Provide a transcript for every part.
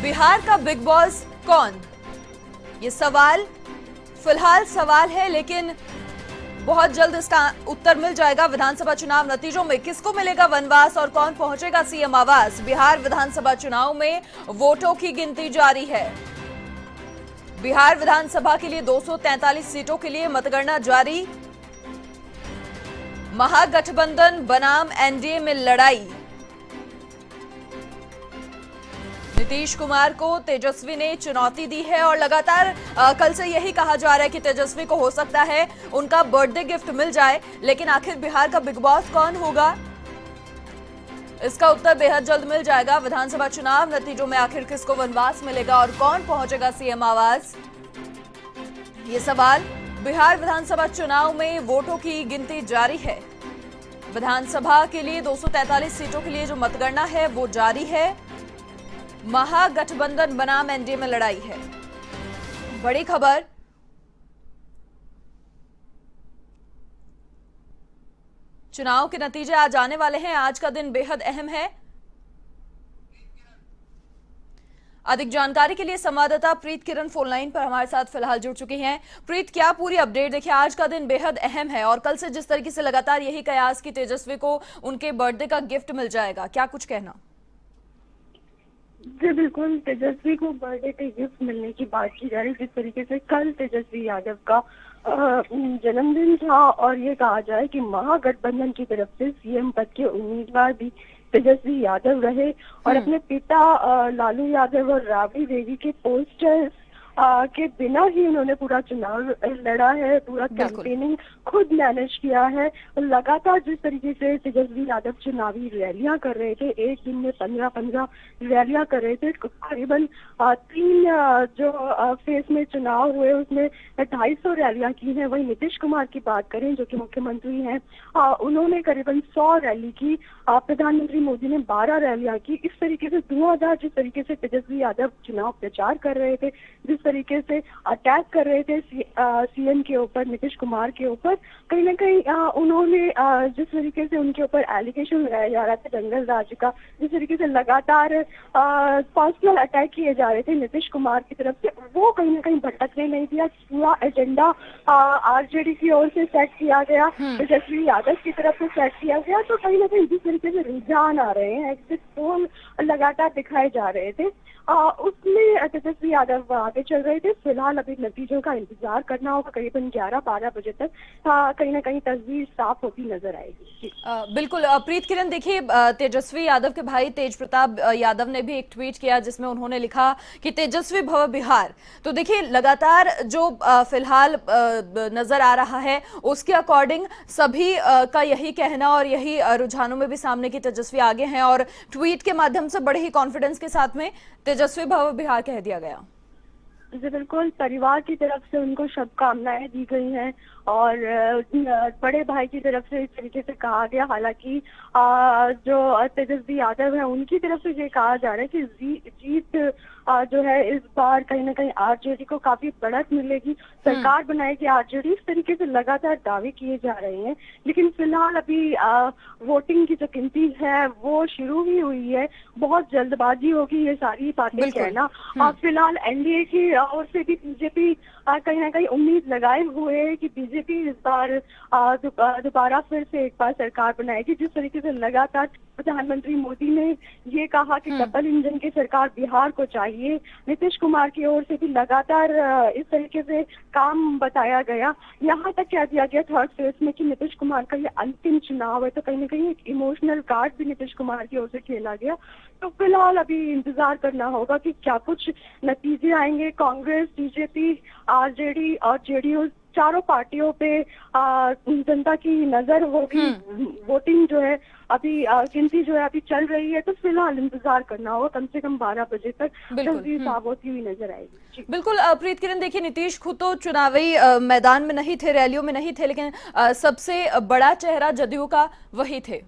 बिहार का big boss कौन? ये सवाल फिलहाल सवाल है, लेकिन बहुत जल्द इसका उत्तर मिल जाएगा। विधानसभा चुनाव नतीजों में किसको मिलेगा वनवास और कौन पहुंचेगा सीएम आवास? बिहार विधानसभा चुनाव में वोटों की गिनती जारी है। बिहार विधानसभा के लिए 243 सीटों के लिए मतगणना जारी। महागठबंधन बनाम एनडीए में लड़ाई। नीतीश कुमार को तेजस्वी ने चुनौती दी है और लगातार कल से यही कहा जा रहा है कि तेजस्वी को हो सकता है उनका बर्थडे गिफ्ट मिल जाए, लेकिन आखिर बिहार का बिग बॉस कौन होगा, इसका उत्तर बेहद जल्द मिल जाएगा। विधानसभा चुनाव नतीजों में आखिर किसको वनवास मिलेगा और कौन पहुंचेगा सीएम आवास, ये सवाल। बिहार विधानसभा चुनाव में वोटों की गिनती जारी है। विधानसभा के लिए 243 सीटों के लिए जो मतगणना है वो जारी है। महागठबंधन बनाम एनडीए में लड़ाई है। बड़ी खबर, चुनाव के नतीजे आज आने वाले हैं। आज का दिन बेहद अहम है। अधिक जानकारी के लिए संवाददाता प्रीत किरण फोन लाइन पर हमारे साथ फिलहाल जुड़ चुकी हैं। प्रीत, क्या पूरी अपडेट? देखिए, आज का दिन बेहद अहम है और कल से जिस तरीके से लगातार यही कयास कि तेजस्वी को उनके बर्थडे का गिफ्ट मिल जाएगा, क्या कुछ कहना? जी बिल्कुल, तेजस्वी को बर्थडे के गिफ्ट मिलने की बात की जा रही है। जिस तरीके से कल तेजस्वी यादव का जन्मदिन था और ये कहा जाए कि महागठबंधन की तरफ से सीएम पद के उम्मीदवार भी तेजस्वी यादव रहे और अपने पिता लालू यादव और राबड़ी देवी के पोस्टर के बिना ही उन्होंने पूरा चुनाव लड़ा है, पूरा कैंपेनिंग खुद मैनेज किया है। लगातार जिस तरीके से तेजस्वी यादव चुनावी रैलियां कर रहे थे, एक दिन में 15-15 रैलियां कर रहे थे। करीबन 3 जो फेज में चुनाव हुए उसमें 250 रैलियां की हैं। वहीं नीतीश कुमार की बात करें जो कि मुख्यमंत्री हैं, उन्होंने करीबन 100 रैली की। प्रधानमंत्री मोदी ने 12 रैलियां की। इस तरीके से धुआंधार जिस तरीके से तेजस्वी यादव चुनाव प्रचार कर रहे थे, जिस तरीके से अटैक कर रहे थे सीएम के ऊपर, नीतीश कुमार के ऊपर, कहीं ना कहीं उन्होंने जिस तरीके से उनके ऊपर एलिगेशन लगाया जा रहा था जंगल राज का, जिस तरीके से लगातार पर्सनल अटैक किए जा रहे थे नीतीश कुमार की तरफ से, वो कहीं ना कहीं भटकने नहीं दिया। पूरा एजेंडा आरजेडी की ओर से सेट किया गया, तेजस्वी यादव की तरफ से सेट किया गया। तो कहीं ना कहीं जिस तरीके से रुझान आ रहे हैं, एग्जिट पोल लगातार दिखाए जा रहे थे, उसमें तेजस्वी यादव आगे चल रहे थे। फिलहाल अभी नतीजों का इंतजार करना होगा। करीबन 11-12 बजे तक कहीं ना कहीं तस्वीर साफ होती नजर आएगी। बिल्कुल प्रीत किरण, देखिए तेजस्वी यादव के भाई तेज प्रताप यादव ने भी एक ट्वीट किया जिसमें उन्होंने लिखा कि तेजस्वी भव बिहार। तो देखिए लगातार जो फिलहाल नजर आ रहा है उसके अकॉर्डिंग सभी का यही कहना और यही रुझानों में भी सामने की तेजस्वी आगे हैं और ट्वीट के माध्यम से बड़े ही कॉन्फिडेंस के साथ में तेजस्वी भव बिहार कह दिया गया। जी बिल्कुल, परिवार की तरफ से उनको शुभकामनाएं दी गई हैं और बड़े भाई की तरफ से इस तरीके से कहा गया। हालांकि जो तेजस्वी यादव है उनकी तरफ से ये कहा जा रहा है कि जीत जो है इस बार कहीं ना कहीं आरजेडी को काफी बढ़त मिलेगी, सरकार बनाएगी आरजेडी। इस तरीके से लगातार दावे किए जा रहे हैं, लेकिन फिलहाल अभी वोटिंग की जो गिनती है वो शुरू ही हुई है। बहुत जल्दबाजी होगी ये सारी बातें कहना। फिलहाल एनडीए की ओर से भी बीजेपी कहीं ना कहीं उम्मीद लगाए हुए है कि बीजेपी इस बार दोबारा फिर से एक बार सरकार बनाएगी। जिस तरीके से लगातार प्रधानमंत्री मोदी ने ये कहा कि डबल इंजन की सरकार बिहार को चाहिए, नीतीश कुमार की ओर से भी लगातार इस तरीके से काम बताया गया। यहाँ तक कह दिया गया थर्ड फेज में कि नीतीश कुमार का ये अंतिम चुनाव है, तो कहीं ना कहीं एक इमोशनल कार्ड भी नीतीश कुमार की ओर से खेला गया। तो फिलहाल अभी इंतजार करना होगा कि क्या कुछ नतीजे आएंगे। कांग्रेस, बीजेपी, आरजेडी और जेडीयू चारों पार्टियों पे जनता की नजर होगी। वोटिंग जो है अभी गिनती जो है अभी चल रही है, तो फिलहाल इंतजार करना होगा। कम से कम 12 बजे तक तस्वीर साफ होती हुई नजर आएगी। बिल्कुल प्रीत किरण, देखिए नीतीश खुद तो चुनावी मैदान में नहीं थे, रैलियों में नहीं थे, लेकिन सबसे बड़ा चेहरा जदयू का वही थे।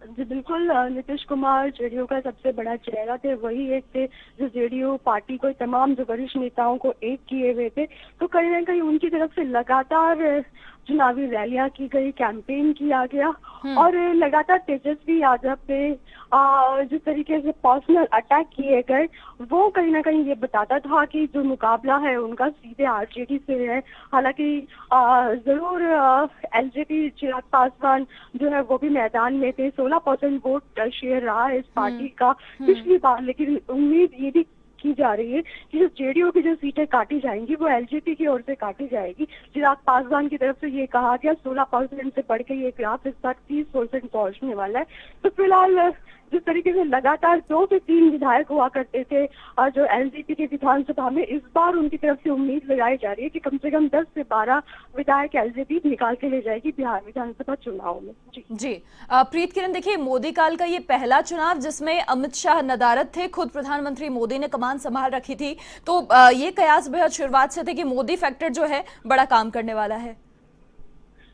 जी बिल्कुल, नीतीश कुमार जेडीयू का सबसे बड़ा चेहरा थे, वही एक थे जो जेडीयू पार्टी को तमाम जो वरिष्ठ नेताओं को एक किए हुए थे। तो कहीं ना कहीं उनकी तरफ से लगातार चुनावी रैलियां की गई, कैंपेन किया गया और लगातार तेजस्वी यादव पे जिस तरीके से पर्सनल अटैक किए गए, वो कहीं ना कहीं ये बताता था कि जो मुकाबला है उनका सीधे आरजेडी से है। हालांकि जरूर एलजेपी चिराग पासवान जो है वो भी मैदान में थे। 16% वोट शेयर रहा है इस पार्टी का पिछली बार, लेकिन उम्मीद ये भी की जा रही है कि जो जेडीयू की जो सीटें काटी जाएंगी वो एलजेपी की ओर से काटी जाएगी। चिराग पासवान की तरफ से ये कहा गया 16% से बढ़ के ये ग्राफ इस बार 30% पहुंचने वाला है। तो फिलहाल जिस तरीके से लगातार 2 से 3 विधायक हुआ करते थे और जो एलजेपी के विधानसभा में, इस बार उनकी तरफ से उम्मीद लगाई जा रही है कि कम से कम 10 से 12 विधायक एलजेपी निकाल के ले जाएगी बिहार विधानसभा चुनाव में। जी प्रीत किरण, देखिए मोदी काल का ये पहला चुनाव जिसमें अमित शाह नदारद थे, खुद प्रधानमंत्री मोदी ने कमान संभाल रखी थी, तो ये कयास बेहद शुरुआत से थे कि मोदी फैक्टर जो है बड़ा काम करने वाला है।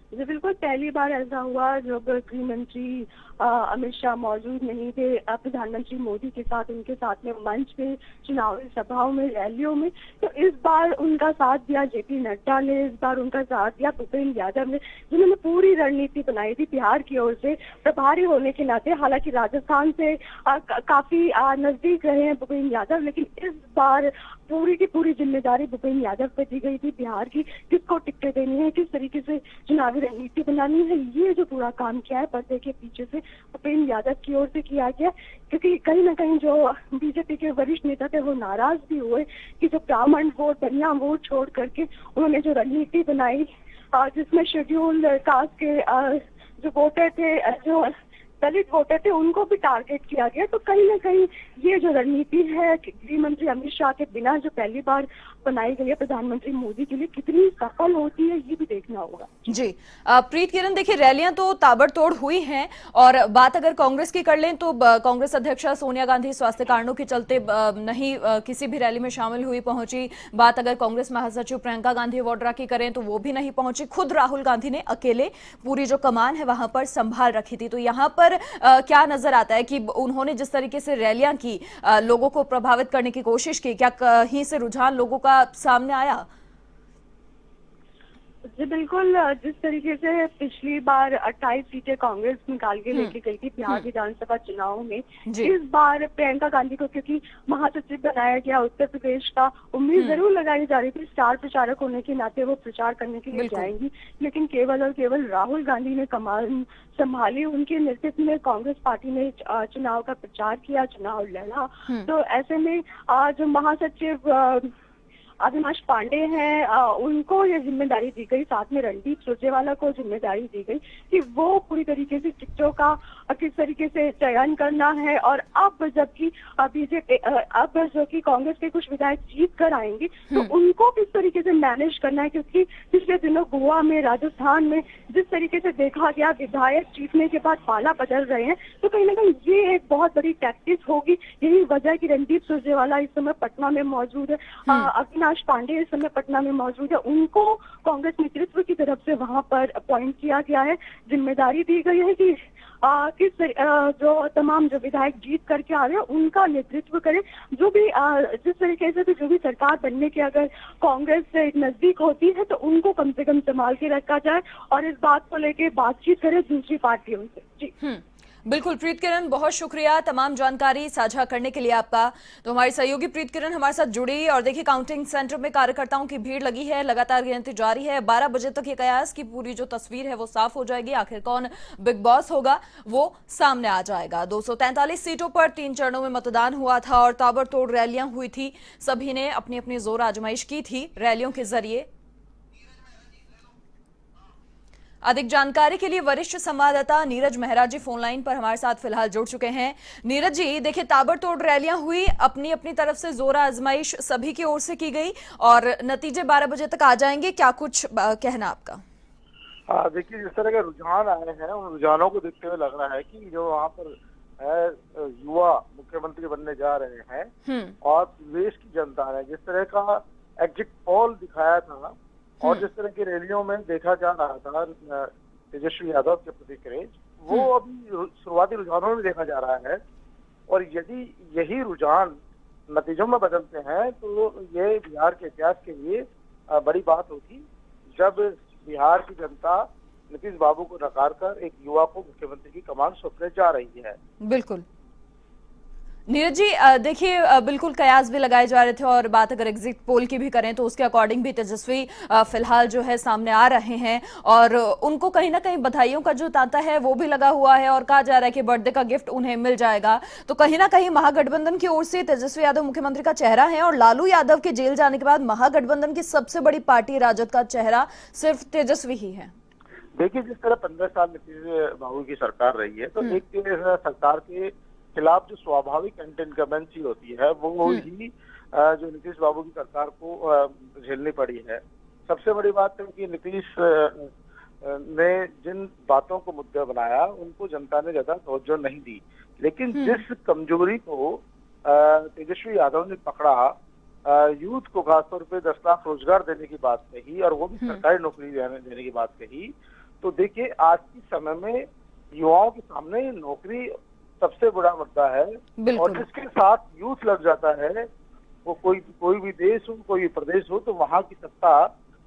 जी बिल्कुल, पहली बार ऐसा हुआ जब गृह मंत्री अमित शाह मौजूद नहीं थे प्रधानमंत्री मोदी के साथ, उनके साथ में मंच पे, चुनावी सभाओं में, रैलियों में। तो इस बार उनका साथ दिया जेपी नड्डा ने, इस बार उनका साथ दिया भूपेंद्र यादव ने, जिन्होंने पूरी रणनीति बनाई थी बिहार की ओर से प्रभारी होने के नाते। हालांकि राजस्थान से काफी नजदीक रहे हैं भूपेंद्र यादव, लेकिन इस बार पूरी की पूरी जिम्मेदारी भूपेंद्र यादव पे दी गई थी बिहार की, किसको टिकटें देनी है, किस तरीके से चुनावी रणनीति बनानी है। ये जो पूरा काम किया है पर्दे के पीछे से भूपेंद्र यादव की ओर से किया गया, क्योंकि कहीं ना कहीं जो बीजेपी के वरिष्ठ नेता थे वो नाराज भी हुए कि जो ब्राह्मण वोट, बनिया वोट छोड़ करके उन्होंने जो रणनीति बनाई जिसमें शेड्यूल कास्ट के जो वोटर थे, जो दलित वोटर थे, उनको भी टारगेट किया गया। तो कहीं ना कहीं ये जो रणनीति है गृह मंत्री अमित शाह के बिना जो पहली बार बनाई गई है प्रधानमंत्री मोदी के लिए, कितनी सफल होती है ये भी देखना होगा। जी प्रीत किरण, देखिए रैलियां तो ताबड़तोड़ हुई हैं, और बात अगर कांग्रेस की कर लें तो कांग्रेस अध्यक्षा सोनिया गांधी स्वास्थ्य कारणों के चलते नहीं किसी भी रैली में शामिल हुई पहुंची। बात अगर कांग्रेस महासचिव प्रियंका गांधी वाड्रा की करें तो वो भी नहीं पहुंची। खुद राहुल गांधी ने अकेले पूरी जो कमान है वहां पर संभाल रखी थी। तो यहाँ पर क्या नजर आता है कि उन्होंने जिस तरीके से रैलियां की, लोगों को प्रभावित करने की कोशिश की, क्या कहीं से रुझान लोगों का सामने आया? जी बिल्कुल, जिस तरीके से पिछली बार 28 सीटें कांग्रेस निकाल के लेके गई थी बिहार विधानसभा चुनाव में, इस बार प्रियंका गांधी को क्योंकि महासचिव बनाया गया उत्तर प्रदेश का, उम्मीद जरूर लगाई जा रही थी स्टार प्रचारक होने के नाते वो प्रचार करने के लिए जाएंगी, लेकिन केवल और केवल राहुल गांधी ने कमान संभाली। उनके नेतृत्व में कांग्रेस पार्टी ने चुनाव का प्रचार किया, चुनाव लड़ा। तो ऐसे में जो महासचिव अविनाश पांडे हैं उनको ये जिम्मेदारी दी गई, साथ में रणदीप सुरजेवाला को जिम्मेदारी दी गई कि वो पूरी तरीके से टिकटों का किस तरीके से चयन करना है। और अब जबकि बीजेपी अब जो कि कांग्रेस के कुछ विधायक जीत कर आएंगे तो उनको किस तरीके से मैनेज करना है, क्योंकि पिछले दिनों गोवा में, राजस्थान में जिस तरीके से देखा गया विधायक जीतने के बाद पाला बदल रहे हैं, तो कहीं ना कहीं ये एक बहुत बड़ी टैक्टिस होगी। यही वजह है कि रणदीप सुरजेवाला इस समय पटना में मौजूद है, अविनाश पांडे इस समय पटना में मौजूद है, उनको कांग्रेस नेतृत्व की तरफ से वहां पर अपॉइंट किया गया है। जिम्मेदारी दी गई है कि जो तमाम जो विधायक जीत करके आ रहे हैं उनका नेतृत्व करें। जो भी जिस तरीके से भी जो भी सरकार बनने के अगर कांग्रेस से नजदीक होती है तो उनको कम से कम संभाल के रखा जाए और इस बात को लेके बातचीत करें दूसरी पार्टियों से। जी बिल्कुल प्रीत किरण, बहुत शुक्रिया तमाम जानकारी साझा करने के लिए आपका। तो हमारी सहयोगी प्रीत किरण हमारे साथ जुड़ी, और देखिए काउंटिंग सेंटर में कार्यकर्ताओं की भीड़ लगी है, लगातार गिनती जारी है। 12 बजे तक ये कयास की पूरी जो तस्वीर है वो साफ हो जाएगी, आखिर कौन बिग बॉस होगा वो सामने आ जाएगा। 243 सीटों पर 3 चरणों में मतदान हुआ था और ताबड़तोड़ रैलियां हुई थी, सभी ने अपनी अपनी जोर आजमाइश की थी रैलियों के जरिए। अधिक जानकारी के लिए वरिष्ठ संवाददाता नीरज मेहरा जी फोन लाइन पर हमारे साथ फिलहाल जुड़ चुके हैं। नीरज जी, देखिए ताबड़तोड़ रैलियां हुई, अपनी अपनी तरफ से जोर आजमाइश सभी की ओर से की गई और नतीजे 12 बजे तक आ जाएंगे, क्या कुछ कहना आपका? हाँ देखिए, जिस तरह के रुझान आए हैं उन रुझानों को देखते हुए लग रहा है कि जो वहाँ पर है युवा मुख्यमंत्री बनने जा रहे हैं और देश की जनता ने जिस तरह का एग्जिट पोल दिखाया था और जिस तरह की रैलियों में देखा जा रहा था तेजस्वी यादव के प्रति क्रेज, वो अभी शुरुआती रुझानों में देखा जा रहा है। और यदि यही रुझान नतीजों में बदलते हैं तो ये बिहार के इतिहास के लिए बड़ी बात होगी, जब बिहार की जनता नीतीश बाबू को नकार कर एक युवा को मुख्यमंत्री की कमान सौंपने जा रही है। बिल्कुल। नीरज जी, देखिए, बिल्कुल कयास भी लगाए जा रहे थे और बात अगर एग्जिट पोल की भी करें तो उसके अकॉर्डिंग भी तेजस्वी फिलहाल जो है सामने आ रहे हैं और उनको कहीं ना कहीं बधाइयों का जो तांता है वो भी लगा हुआ है और कहा जा रहा है कि बर्थडे का गिफ्ट उन्हें मिल जाएगा। तो कहीं ना कहीं महागठबंधन की ओर से तेजस्वी यादव मुख्यमंत्री का चेहरा है और लालू यादव के जेल जाने के बाद महागठबंधन की सबसे बड़ी पार्टी राजद का चेहरा सिर्फ तेजस्वी ही है। देखिए, जिस तरह 15 साल नीतीश बाबू की सरकार रही है, तो एक सरकार के खिलाफ जो स्वाभाविक एंटी इनकम्बेंसी होती है वो ही जो नीतीश बाबू की सरकार को झेलनी पड़ी है। सबसे बड़ी बात है कि नीतीश ने जिन बातों को मुद्दा बनाया उनको जनता ने ज्यादा तवज्जो नहीं दी, लेकिन जिस कमजोरी को तेजस्वी यादव ने पकड़ा, यूथ को खासतौर पे 10 लाख रोजगार देने की बात कही और वो भी सरकारी नौकरी देने की बात कही, तो देखिए आज के समय में युवाओं के सामने नौकरी सबसे बड़ा मुद्दा है और जिसके साथ यूथ लग जाता है, वो कोई भी देश हो, कोई भी प्रदेश हो, तो वहां की सत्ता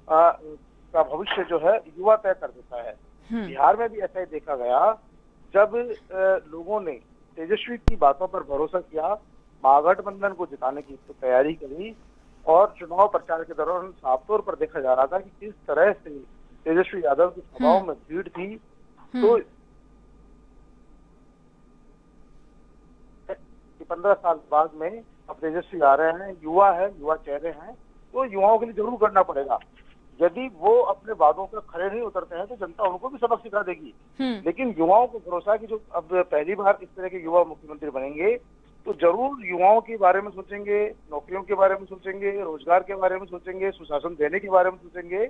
का भविष्य जो है युवा तय कर देता है। बिहार में भी ऐसा ही देखा गया, जब लोगों ने तेजस्वी की बातों पर भरोसा किया, महागठबंधन को जिताने की तैयारी करी और चुनाव प्रचार के दौरान साफ तौर पर देखा जा रहा था कि किस तरह से तेजस्वी यादव की सभाओं में भीड़ थी। तो 15 साल बाद में अब तेजस्वी आ रहे हैं, युवा है, युवा चेहरे हैं, तो युवाओं के लिए जरूर करना पड़ेगा। यदि वो अपने वादों पर खड़े नहीं उतरते हैं तो जनता उनको भी सबक सिखा देगी। लेकिन युवाओं को भरोसा है कि जो अब पहली बार इस तरह के युवा मुख्यमंत्री बनेंगे तो जरूर युवाओं के बारे में सोचेंगे, नौकरियों के बारे में सोचेंगे, रोजगार के बारे में सोचेंगे, सुशासन देने के बारे में सोचेंगे,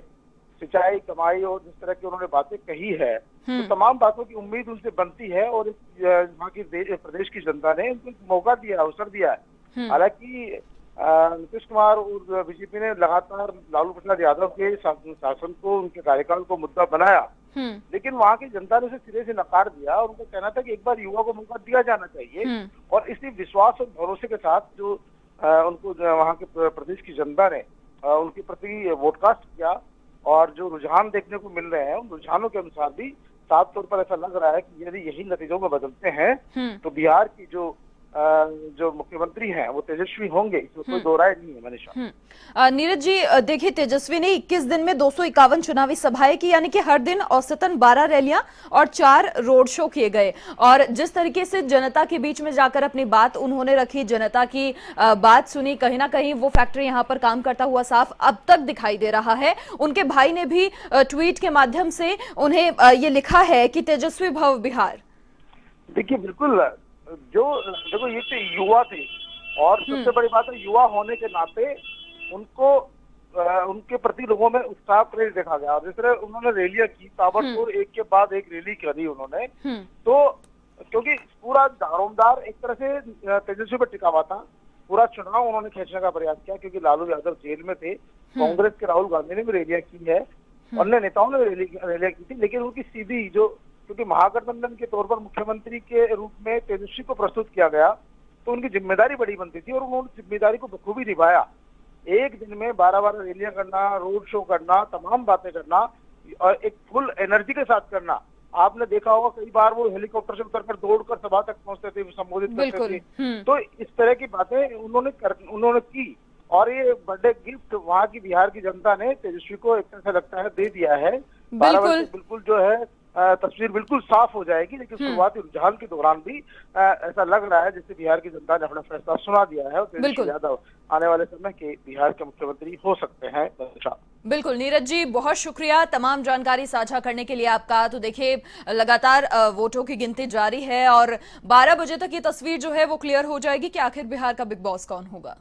सिंचाई, कमाई और जिस तरह की उन्होंने बातें कही है, तो तमाम बातों की उम्मीद उनसे बनती है और वहाँ की प्रदेश की जनता ने उनको मौका दिया, अवसर दिया है। हालांकि नीतीश कुमार और बीजेपी ने लगातार लालू प्रसाद यादव के शासन को, उनके कार्यकाल को मुद्दा बनाया, लेकिन वहाँ की जनता ने उसे सिरे से नकार दिया और उनको कहना था कि एक बार युवा को मौका दिया जाना चाहिए। और इसी विश्वास और भरोसे के साथ जो उनको वहाँ के प्रदेश की जनता ने उनके प्रति वोटकास्ट किया और जो रुझान देखने को मिल रहे हैं, उन रुझानों के अनुसार भी साफ तौर पर ऐसा लग रहा है कि यदि यही नतीजों में बदलते हैं तो बिहार की जो मुख्यमंत्री हैं वो तेजस्वी होंगे, इसमें कोई दो राय नहीं है। मनीषा, नीरज जी, देखिए, तेजस्वी ने 21 दिन में 251 चुनावी सभाएं की, यानी कि हर दिन औसतन 12 रैलियां और 4 रोड शो किए गए और जिस तरीके से जनता के बीच में जाकर अपनी बात उन्होंने रखी, जनता की बात सुनी, कहीं ना कहीं वो फैक्ट्री यहाँ पर काम करता हुआ साफ अब तक दिखाई दे रहा है। उनके भाई ने भी ट्वीट के माध्यम से उन्हें ये लिखा है कि तेजस्वी भव बिहार। देखिए, बिल्कुल, जो देखो ये तो युवा थे और सबसे बड़ी बात है युवा होने के नाते उनको उनके प्रति लोगों में उत्साह प्रेरित देखा गया और जिस तरह उन्होंने रैलियां की, ताबड़तोड़ एक के बाद एक रैली करी उन्होंने, तो क्योंकि पूरा दारोमदार एक तरह से तेजस्वी पर टिका हुआ था, पूरा चुनाव उन्होंने खींचने का प्रयास किया क्योंकि लालू यादव जेल में थे। कांग्रेस के राहुल गांधी ने भी रैलियां की है, अन्य नेताओं ने रैलियां की थी, लेकिन उनकी सीधी जो, क्योंकि महागठबंधन के तौर पर मुख्यमंत्री के रूप में तेजस्वी को प्रस्तुत किया गया तो उनकी जिम्मेदारी बड़ी बनती थी और उन्होंने जिम्मेदारी को बखूबी निभाया। एक दिन में 12-12 रैलियां करना, रोड शो करना, तमाम बातें करना और एक फुल एनर्जी के साथ करना। आपने देखा होगा कई बार वो हेलीकॉप्टर से उतरकर दौड़कर सभा तक पहुंचते थे, संबोधित करते थे। तो इस तरह की बातें उन्होंने की और ये बर्थडे गिफ्ट वहाँ की बिहार की जनता ने तेजस्वी को एक तरह से लगता है दे दिया है। बिल्कुल जो है तस्वीर बिल्कुल साफ हो जाएगी, लेकिन शुरुआती रुझान के दौरान भी ऐसा लग रहा है जैसे बिहार की जनता ने अपना फैसला सुना दिया है और तेजस्वी यादव आने वाले समय के बिहार के मुख्यमंत्री हो सकते हैं। बिल्कुल नीरज जी, बहुत शुक्रिया तमाम जानकारी साझा करने के लिए आपका। तो देखिए, लगातार वोटों की गिनती जारी है और 12 बजे तक ये तस्वीर जो है वो क्लियर हो जाएगी कि आखिर बिहार का बिग बॉस कौन होगा।